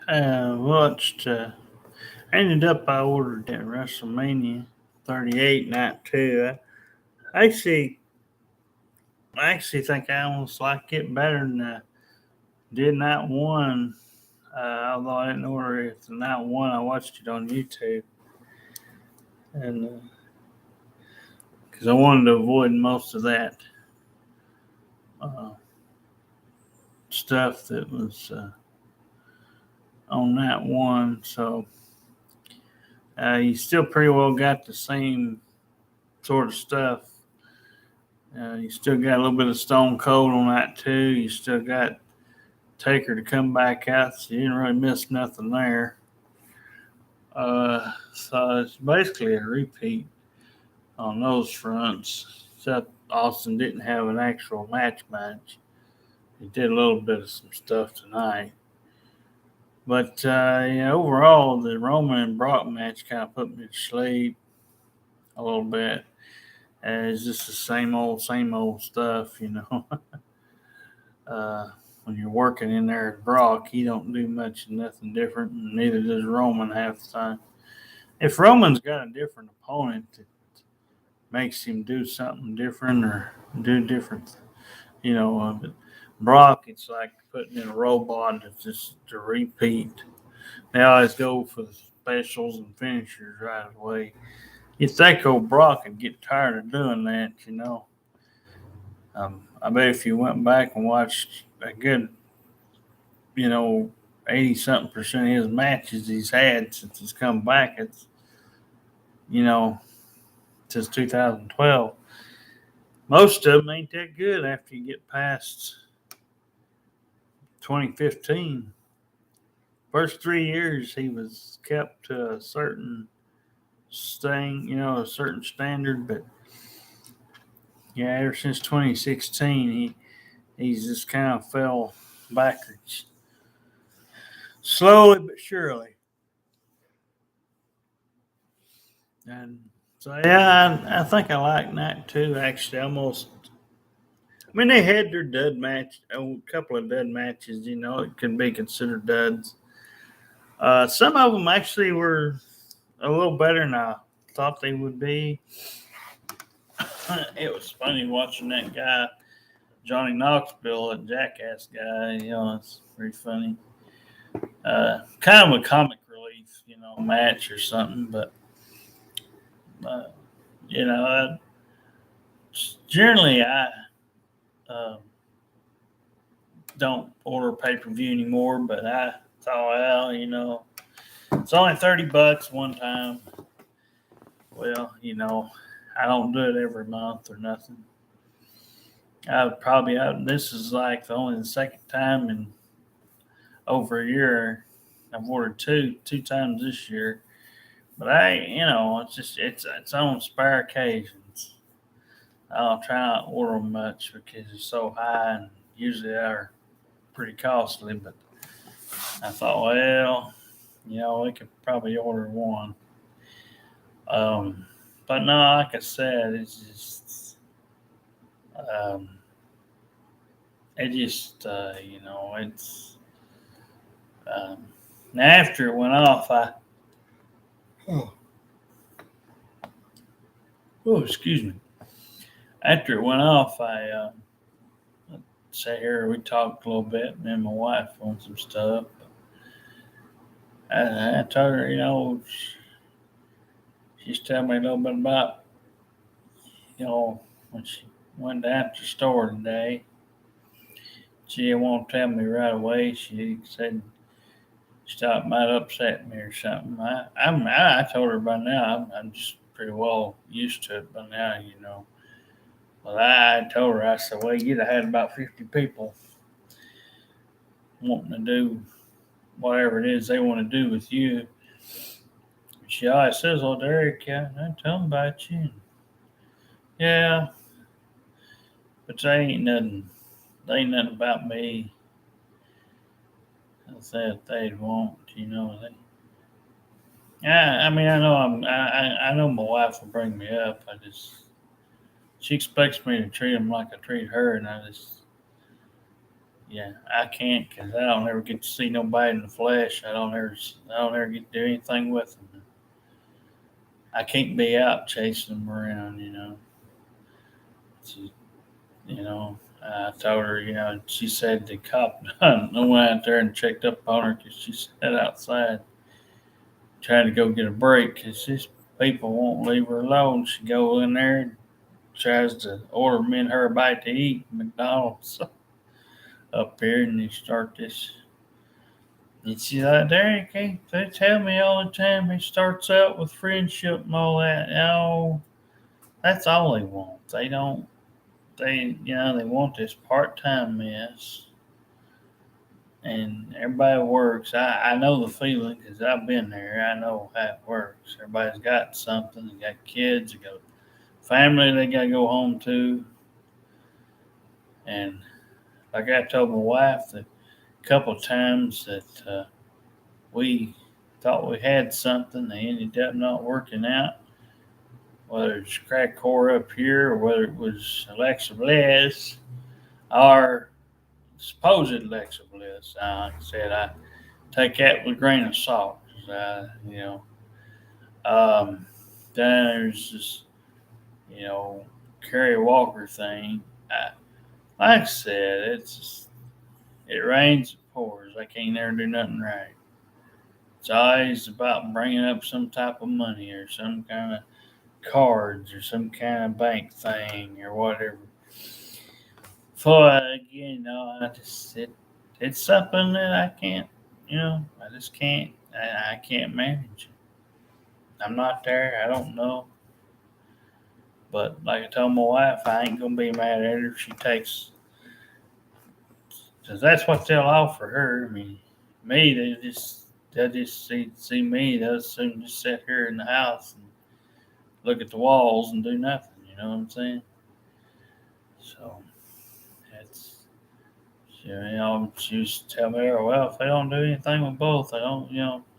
Watched. Ended up I ordered that WrestleMania 38 night too. Actually, I actually think I almost like it better than I did night one. Although I didn't order it the night one, I watched it on YouTube, and because I wanted to avoid most of that uh, stuff that was on that one. So you still pretty well got the same sort of stuff. You still got a little bit of Stone Cold on that too. You still got Taker to come back out, so you didn't really miss nothing there. So it's basically a repeat on those fronts, except Austin didn't have an actual match. He did a little bit of some stuff tonight. But yeah, overall, the Roman and Brock match kind of put me to sleep a little bit. It's just the same old stuff, you know. When you're working in there at Brock, he don't do much, nothing different, and neither does Roman half the time. If Roman's got a different opponent that makes him do something different or do different, but Brock, it's like putting in a robot that's just to repeat. They always go for the specials and finishers right away. You think old Brock would get tired of doing that. I bet if you went back and watched a good, 80 something percent of his matches he's had since he's come back, you know, since 2012. Most of them ain't that good after you get past 2015. First 3 years he was kept to a certain a certain standard, but yeah, ever since 2016 he's just kind of fell backwards. Slowly but surely. And so yeah, I think I like Night 2 actually almost. I mean, they had their dud match, a couple of dud matches. It could be considered duds. Some of them actually were a little better than I thought they would be. It was funny watching that guy, Johnny Knoxville, a jackass guy. It's pretty funny. Kind of a comic relief, match or something. But, uh, you know, uh, generally I uh, don't order pay per view anymore. But I thought, well, it's only $30 one time. Well, I don't do it every month or nothing. I would probably this is like only the second time in over a year. I've ordered two times this year, but it's just it's on spare occasions. I don't try not to order them much because it's so high and usually they are pretty costly. But I thought, well, we could probably order one. Um, but no, like I said, it's just um, it's um, after it went off, oh, oh excuse me. After it went off, I sat here. We talked a little bit. Me and my wife on some stuff. I told her, she's telling me a little bit about, when she went down to the store today. She didn't want to tell me right away. She said she thought it might upset me or something. I told her by now. I'm just pretty well used to it by now. Well, I told her, I said, well, you'd have had about 50 people wanting to do whatever it is they want to do with you. She always says, well, Derek, yeah, I tell them about you. Yeah, but they ain't nothing. They ain't nothing about me. I said they'd want. Yeah, I mean, I know I know my wife will bring me up. She expects me to treat them like I treat her, and I just Yeah, I can't because I don't ever get to see nobody in the flesh. I don't ever get to do anything with them. I can't be out chasing them around. She, I told her, she said the cop I went out there and checked up on her because she sat outside trying to go get a break because these people won't leave her alone. She go in there and tries to order me and her a bite to eat at McDonald's up here, and they start this. And she's like, there you can't. They tell me all the time he starts out with friendship and all that. No, that's all they want. They don't. They want this part-time mess, and everybody works. I know the feeling because I've been there. I know how it works. Everybody's got something. They got kids. They got family they got to go home to, and like I told my wife that a couple of times that we thought we had something, they ended up not working out. Whether it's crack core up here or whether it was Alexa Bliss or supposed Alexa Bliss. Like I said, I take that with a grain of salt. Uh, you know, then there's this, you know, Kerry Walker thing. Like I said, it rains, it pours. I can't never do nothing right. It's always about bringing up some type of money or some kind of cards or some kind of bank thing or whatever. For again, it's something that I can't, I just can't, I can't manage. I'm not there. I don't know. But like I told my wife, I ain't gonna be mad at her if she takes, because that's what they'll offer her. I mean, me, they'll just see me. They'll soon just sit here in the house and look at the walls and do nothing. You know what I'm saying? So it's she used to tell me, well, if they don't do anything with both, they don't,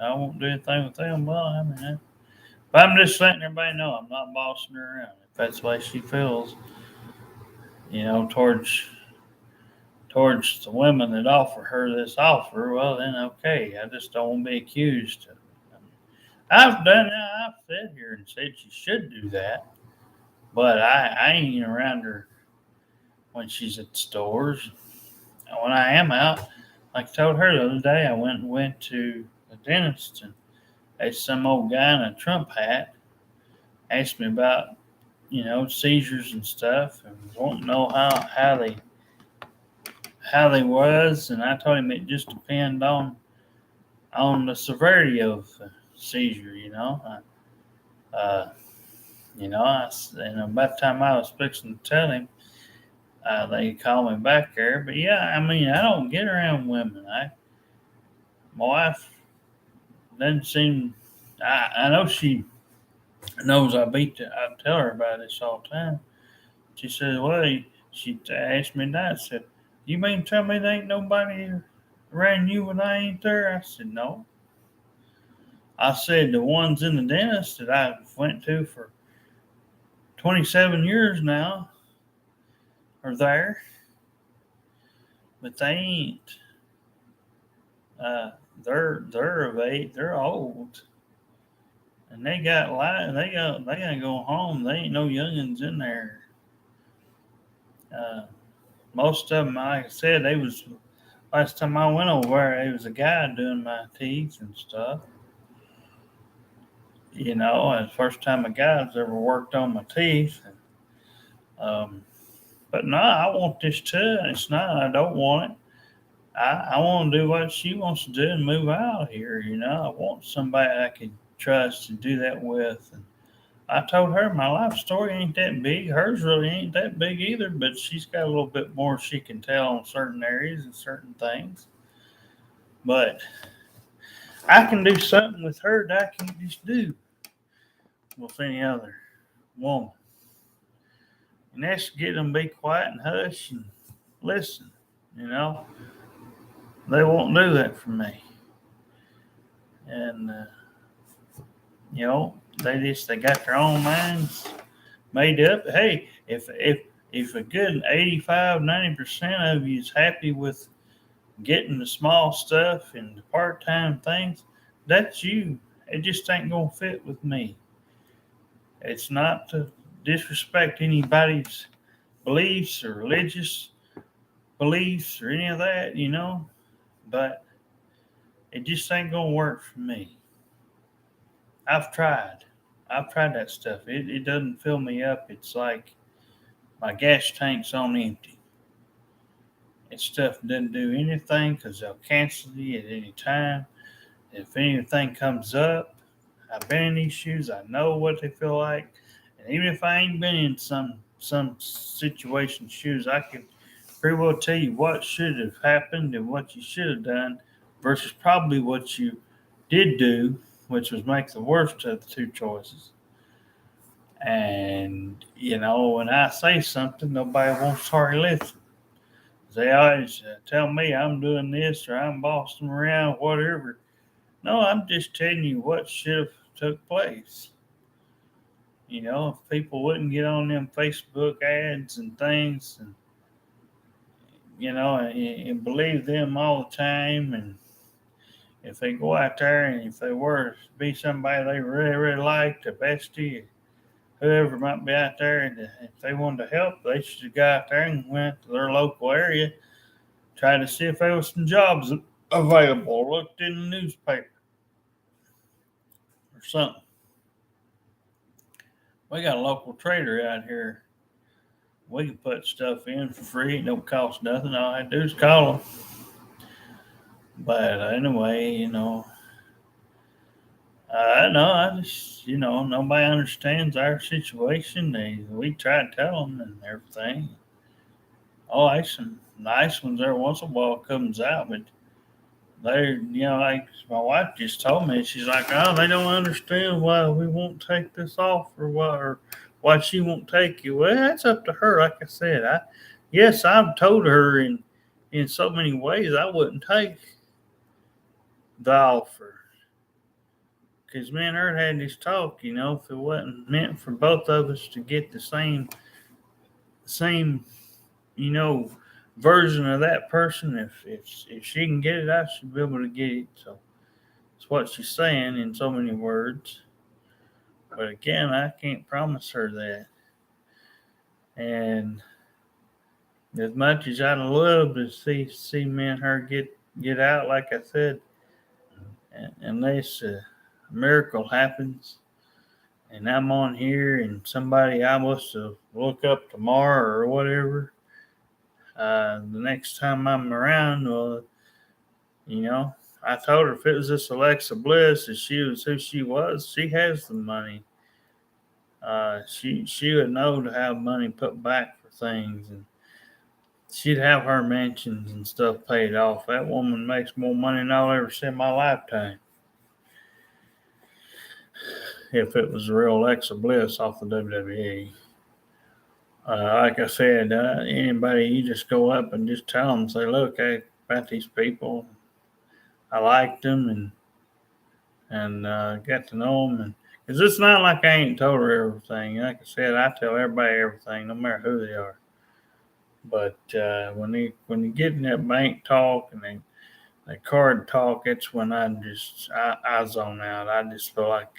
I won't do anything with them. Well, I mean, but I'm just letting everybody know I'm not bossing her around. If that's the way she feels, towards the women that offer her this offer, well, then okay. I just don't want to be accused. I've done that. I've sat here and said she should do that, but I ain't around her when she's at stores. When I am out, like I told her the other day, I went to the dentist and there's some old guy in a Trump hat asked me about seizures and stuff and wanting to know how they was, and I told him it just depend on the severity of the seizure. Uh, and by the time I was fixing to tell him, they called me back there. But yeah, I mean, I don't get around women. My wife doesn't seem. I know she knows I tell her about this all the time. She says, "Well," she asked me that. Said, "You mean to tell me there ain't nobody around you when I ain't there?" I said, "No." I said, "The ones in the dentist that I went to for 27 years now are there, but they ain't. Uh, they're of age. They're old, and they gotta go home. They ain't no youngins in there. Uh, most of them, like I said, they was last time I went over there. There was a guy doing my teeth and stuff. And the first time a guy's ever worked on my teeth. But no, I want this too. It's not. I don't want it. I want to do what she wants to do and move out here. I want somebody I can trust and do that with. And I told her my life story ain't that big. Hers really ain't that big either, but she's got a little bit more she can tell on certain areas and certain things. But I can do something with her that I can't just do with any other woman. And that's get them to be quiet and hush and listen. You know, they won't do that for me. And they got their own minds made up. Hey, if a good 85, 90% of you is happy with getting the small stuff and the part-time things, that's you. It just ain't gonna fit with me. It's not to disrespect anybody's beliefs or religious beliefs or any of that, but it just ain't gonna work for me. I've tried. I've tried that stuff. It doesn't fill me up. It's like my gas tank's on empty. And stuff doesn't do anything because they'll cancel you at any time. If anything comes up, I've been in these shoes. I know what they feel like. And even if I ain't been in some situation shoes, I can pretty well tell you what should have happened and what you should have done versus probably what you did do, which was make the worst of the two choices. And, when I say something, nobody wants to hardly listen. They always tell me I'm doing this or I'm bossing around, whatever. No, I'm just telling you what should have took place. If people wouldn't get on them Facebook ads and things and believe them all the time, and if they go out there and if they were to be somebody they really, really like, the bestie, whoever might be out there, and if they wanted to help, they should go out there and went to their local area, try to see if there was some jobs available, looked in the newspaper or something. We got a local trader out here. We can put stuff in for free. It don't cost nothing. All I do is call them. But anyway, I just, nobody understands our situation. We try to tell them and everything. Oh, there's some nice ones there once in a while comes out, but they're, like my wife just told me, she's like, oh, they don't understand why we won't take this off or why she won't take you. Well, that's up to her. Like I said, yes, I've told her in so many ways I wouldn't take the offer. Because me and her had this talk, if it wasn't meant for both of us to get the same, version of that person, if she can get it, I should be able to get it. So it's what she's saying in so many words. But again, I can't promise her that. And as much as I'd love to see me and her get out, like I said, unless a miracle happens and I'm on here and somebody I must have look up tomorrow or whatever, the next time I'm around, well, I told her if it was this Alexa Bliss, if she was who she was, she has the money. She would know to have money put back for things, and she'd have her mansions and stuff paid off. That woman makes more money than I'll ever see in my lifetime. If it was a real Alexa Bliss off the WWE. Like I said, anybody, you just go up and just tell them, say, look, about these people, I liked them and got to know them. And because it's not like I ain't told her everything. Like I said, I tell everybody everything, no matter who they are. But when you get in that bank talk and that card talk, that's when I zone out. I just feel like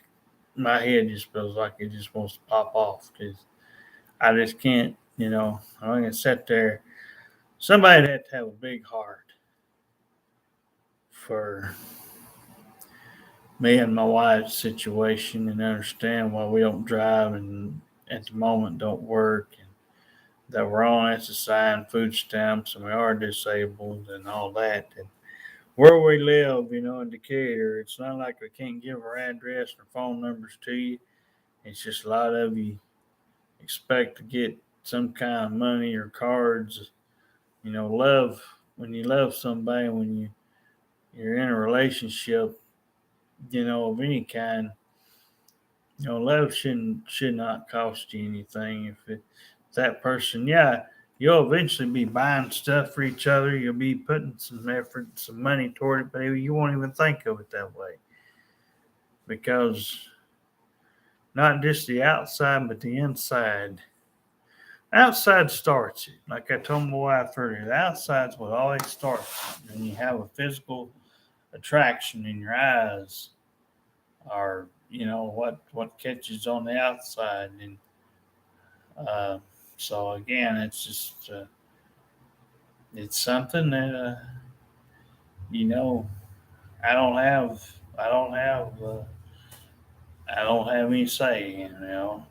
my head just feels like it just wants to pop off because I just can't, I'm going to sit there. Somebody had to have a big heart for me and my wife's situation and understand why we don't drive and at the moment don't work and that we're on SSI and food stamps and we are disabled and all that. And where we live, in Decatur, it's not like we can't give our address or phone numbers to you. It's just a lot of you expect to get some kind of money or cards. Love, when you love somebody, when you're in a relationship, of any kind, love should not cost you anything. If that person, yeah, you'll eventually be buying stuff for each other. You'll be putting some effort, some money toward it, but you won't even think of it that way. Because not just the outside, but the inside Outside starts it. Like I told my wife earlier, the outside's what always starts. And you have a physical attraction in your eyes, or what catches on the outside, and uh, so again, it's just it's something that you know I don't have. I don't have. I don't have any say in.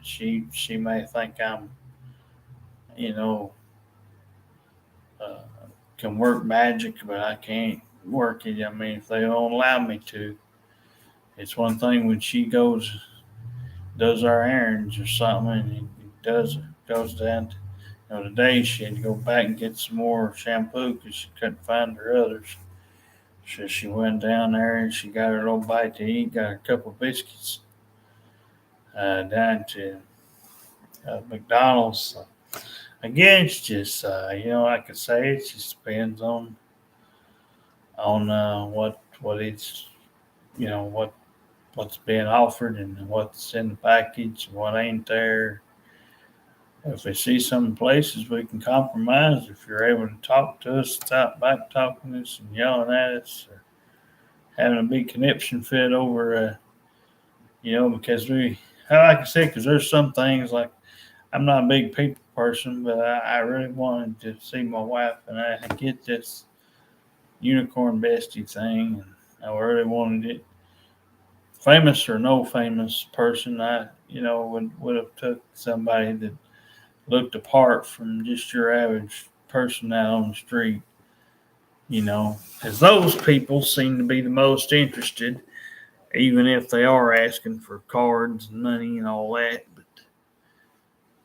She may think I'm you know uh, can work magic, but I can't work it. I mean, if they don't allow me to, it's one thing when she does our errands or something, and does goes down. Today she had to go back and get some more shampoo because she couldn't find her others. So she went down there and she got her little bite to eat, got a couple of biscuits down to McDonald's. So again, it's just like I say, it just depends on what it's what's being offered and what's in the package and what ain't there. If we see some places we can compromise, if you're able to talk to us, stop back talking to us and yelling at us, or having a big conniption fit over, because like I said, because there's some things like I'm not a big people person, but I really wanted to see my wife and I get this unicorn bestie thing, and I really wanted it. Famous or no famous person, I would have took somebody that looked apart from just your average person out on the street, as those people seem to be the most interested, even if they are asking for cards and money and all that. But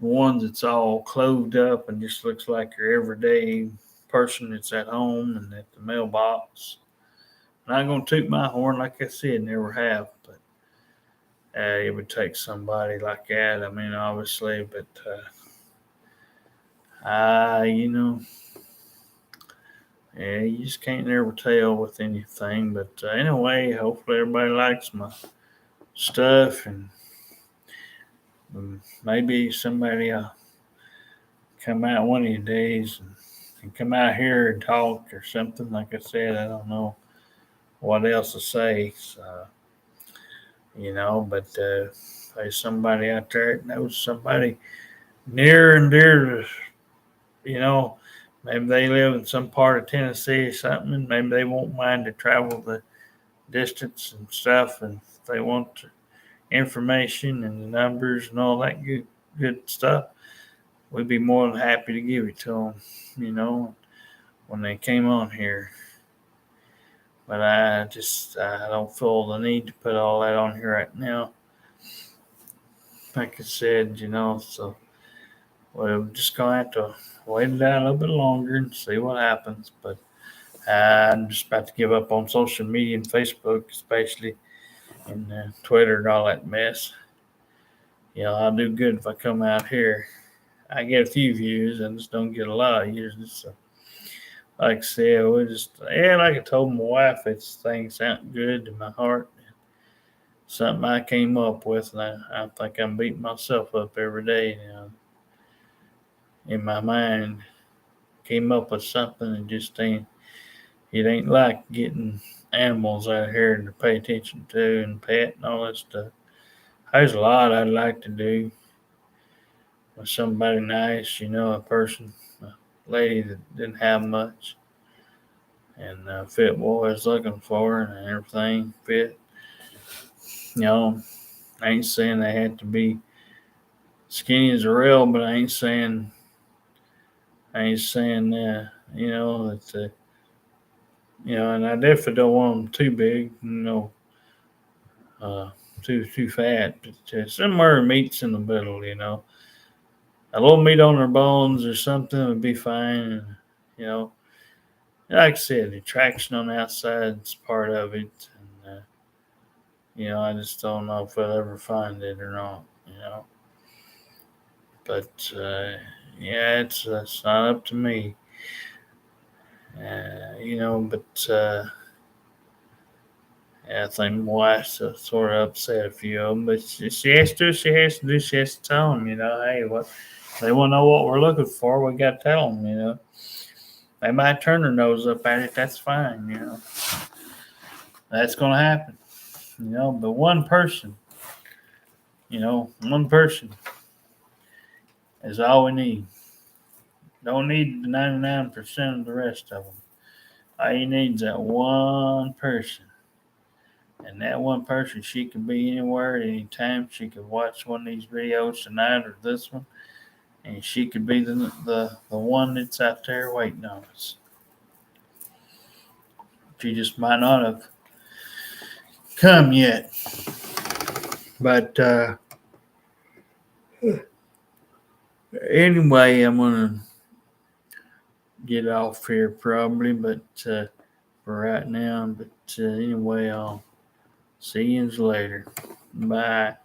the ones that's all clothed up and just looks like your everyday person that's at home and at the mailbox. I'm not going to toot my horn, like I said, never have, but it would take somebody like that. I mean, obviously, but I, yeah, you just can't never tell with anything. But anyway, hopefully everybody likes my stuff, and maybe somebody will come out one of these days and come out here and talk or something. Like I said, I don't know what else to say. So, but there's somebody out there that knows somebody near and dear to, you know, maybe they live in some part of Tennessee or something, and maybe they won't mind to travel the distance and stuff, and if they want information and the numbers and all that good stuff, we'd be more than happy to give it to them, when they came on here. But I don't feel the need to put all that on here right now. Like I said, so we're just gonna have to wait it out a little bit longer and see what happens. But I'm just about to give up on social media and Facebook, especially, and Twitter and all that mess. I'll do good if I come out here. I get a few views, I just don't get a lot of views. So, like I said, like I told my wife, it's things sound good to my heart. Something I came up with, and I think I'm beating myself up every day. In my mind, came up with something and just ain't. It ain't like getting animals out here to pay attention to and pet and all that stuff. There's a lot I'd like to do with somebody nice, a person, a lady that didn't have much, and fit what I was looking for and everything fit. I ain't saying they had to be skinny as a rail, but I ain't saying that and I definitely don't want them too big, uh, too fat. But somewhere meats in the middle, a little meat on their bones or something would be fine. And, you know, like I said, the traction on the outside is part of it. And, I just don't know if I'll ever find it or not. But, yeah, it's not up to me. But yeah, I think my wife's sort of upset a few of them. But she has to do, she has to tell them, hey, what? They want to know what we're looking for. We got to tell them, you know. They might turn their nose up at it. That's fine, you know. That's going to happen, you know. But one person, you know, one person is all we need. Don't need the 99% of the rest of them. All you need is that one person. And that one person, she could be anywhere at any time. She could watch one of these videos tonight or this one. And she could be the one that's out there waiting on us. She just might not have come yet. But anyway, I'm going to get off here probably, but for right now. But anyway, I'll see you later. Bye.